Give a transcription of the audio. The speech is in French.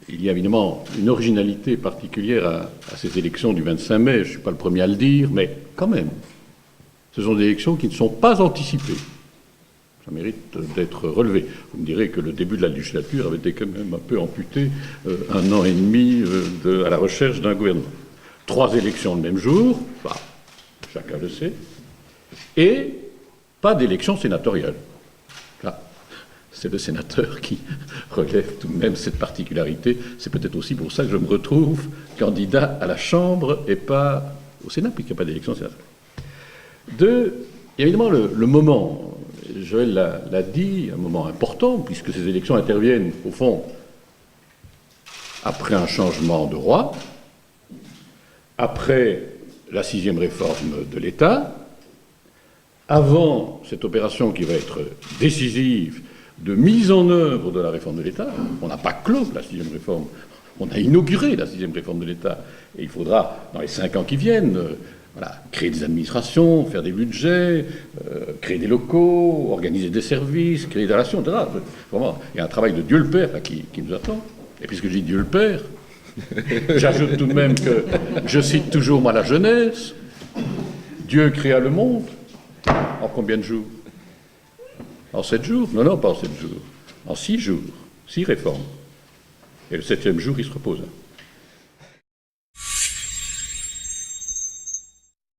il y a évidemment une originalité particulière à ces élections du 25 mai, je ne suis pas le premier à le dire, mais quand même, ce sont des élections qui ne sont pas anticipées. Ça mérite d'être relevé. Vous me direz que le début de la législature avait été quand même un peu amputé, 1 an et demi à la recherche d'un gouvernement. 3 élections le même jour, bah, chacun le sait, et pas d'élection sénatoriale. Là, c'est le sénateur qui relève tout de même cette particularité. C'est peut-être aussi pour ça que je me retrouve candidat à la Chambre et pas au Sénat, puisqu'il n'y a pas d'élection sénatoriale. Il y a évidemment le moment, Joël l'a dit, un moment important, puisque ces élections interviennent, au fond, après un changement de roi, après la 6e réforme de l'État, avant cette opération qui va être décisive de mise en œuvre de la réforme de l'État. On n'a pas clos la 6e réforme, on a inauguré la 6e réforme de l'État. Et il faudra, dans les 5 ans qui viennent, créer des administrations, faire des budgets, créer des locaux, organiser des services, créer des relations, etc. Vraiment, il y a un travail de Dieu le Père là, qui nous attend. Et puisque je dis Dieu le Père, j'ajoute tout de même que je cite toujours moi la Genèse. Dieu créa le monde en combien de jours? En 7 jours? Non, pas en 7 jours. En 6 jours. 6 réformes. Et le 7e jour, il se repose.